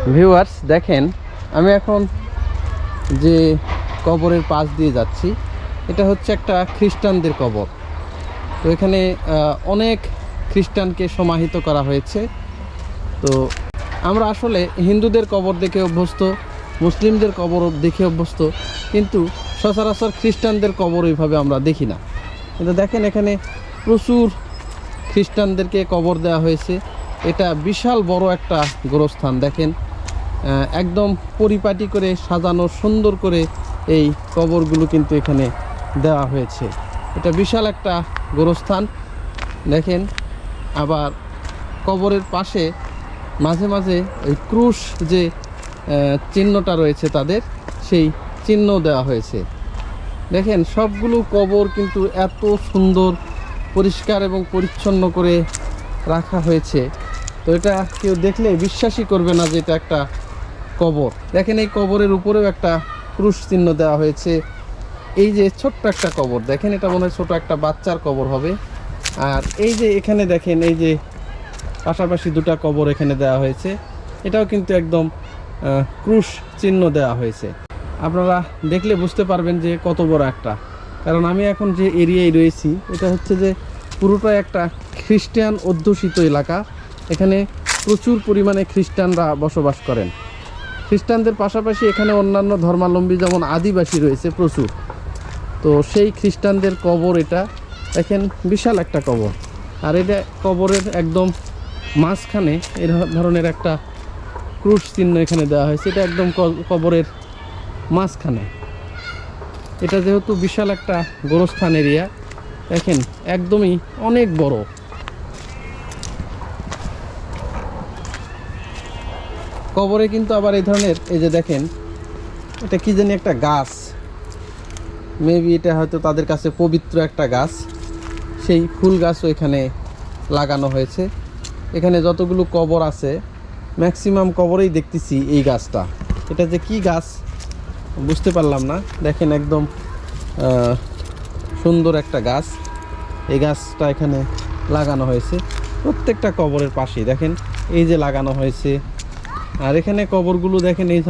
Viewers দেখেন, আমি এখন যে কবরের পাশ দিয়ে যাচ্ছি এটা হচ্ছে একটা খ্রিস্টানদের কবর। তো এখানে অনেক খ্রিস্টানকে সমাহিত করা হয়েছে। তো আমরা আসলে হিন্দুদের কবর দেখে অভ্যস্ত, মুসলিমদের কবর দেখে অভ্যস্ত, কিন্তু সচরাচর খ্রিস্টানদের কবর ওইভাবে আমরা দেখি না। কিন্তু দেখেন এখানে প্রচুর খ্রিস্টানদেরকে কবর দেওয়া হয়েছে। এটা বিশাল বড় একটা গোরস্থান। দেখেন একদম পরিপাটি করে সাজানো, সুন্দর করে এই কবরগুলো কিন্তু এখানে দেওয়া হয়েছে। এটা বিশাল একটা গোরস্থান দেখেন। আবার কবরের পাশে মাঝে মাঝে ওই ক্রুশ যে চিহ্নটা রয়েছে তাদের, সেই চিহ্ন দেওয়া হয়েছে। দেখেন সবগুলো কবর কিন্তু এত সুন্দর পরিষ্কার এবং পরিচ্ছন্ন করে রাখা হয়েছে। তো এটা কেউ দেখলে বিশ্বাসই করবে না যে এটা একটা কবর। দেখেন এই কবরের উপরেও একটা ক্রুশ চিহ্ন দেওয়া হয়েছে। এই যে ছোট্ট একটা কবর দেখেন, এটা মনে হয় ছোটো একটা বাচ্চার কবর হবে। আর এই যে এখানে দেখেন, এই যে পাশাপাশি দুটা কবর এখানে দেওয়া হয়েছে, এটাও কিন্তু একদম ক্রুশ চিহ্ন দেওয়া হয়েছে। আপনারা দেখলে বুঝতে পারবেন যে কত বড় একটা। কারণ আমি এখন যে এরিয়ায় রয়েছি এটা হচ্ছে যে পুরোটাই একটা খ্রিস্টান অধ্যুষিত এলাকা। এখানে প্রচুর পরিমাণে খ্রিস্টানরা বসবাস করেন। খ্রিস্টানদের পাশাপাশি এখানে অন্যান্য ধর্মাবলম্বী যেমন আদিবাসী রয়েছে প্রচুর। তো সেই খ্রিস্টানদের কবর এটা দেখেন, বিশাল একটা কবর। আর এটা কবরের একদম মাঝখানে এই ধরনের একটা ক্রুশ চিহ্ন এখানে দেওয়া হয়েছে। এটা একদম কবরের মাঝখানে। এটা যেহেতু বিশাল একটা গোরস্থান এরিয়া, দেখেন একদমই অনেক বড়। কবরে কিন্তু আবার এই ধরনের, এই যে দেখেন এটা কি জানি একটা গাছ, মেবি এটা হয়তো তাদের কাছে পবিত্র একটা গাছ। সেই ফুল গাছও এখানে লাগানো হয়েছে। এখানে যতগুলো কবর আছে ম্যাক্সিমাম কবরেই দেখতেছি এই গাছটা। এটা যে কি গাছ বুঝতে পারলাম না। দেখেন একদম সুন্দর একটা গাছ। এই গাছটা এখানে লাগানো হয়েছে প্রত্যেকটা কবরের পাশেই। দেখেন এই যে লাগানো হয়েছে। আর এখানে কবরগুলো দেখেন এই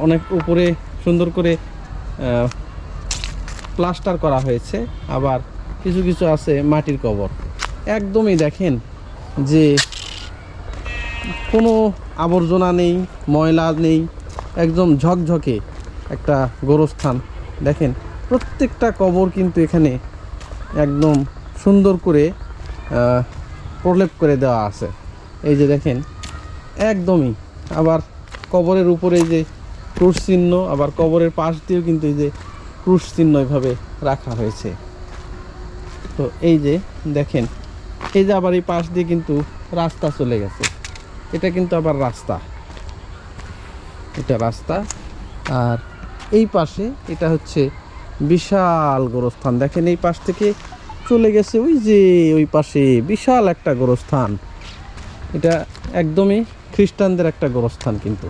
অনেক উপরে সুন্দর করে প্লাস্টার করা হয়েছে। আবার কিছু কিছু আছে মাটির কবর। একদমই দেখেন যে কোনো আবর্জনা নেই, ময়লা নেই, একদম ঝকঝকে একটা গোরস্থান। দেখেন প্রত্যেকটা কবর কিন্তু এখানে একদম সুন্দর করে প্রলেপ করে দেওয়া আছে। এই যে দেখেন একদমই। আবার কবরের উপরে যে ক্রুশ চিহ্ন, আবার কবরের পাশ দিয়েও কিন্তু এই যে ক্রুশ চিহ্ন এভাবে রাখা হয়েছে। তো এই যে দেখেন, এই যে আবার এই পাশ দিয়ে কিন্তু রাস্তা চলে গেছে। এটা কিন্তু আবার রাস্তা, এটা রাস্তা। আর এই পাশে এটা হচ্ছে বিশাল গোরস্থান। দেখেন এই পাশ থেকে চলে গেছে ওই যে ওই পাশে বিশাল একটা গোরস্থান। এটা একদমই খ্রিস্টানদের একটা গোরস্থান কিন্তু।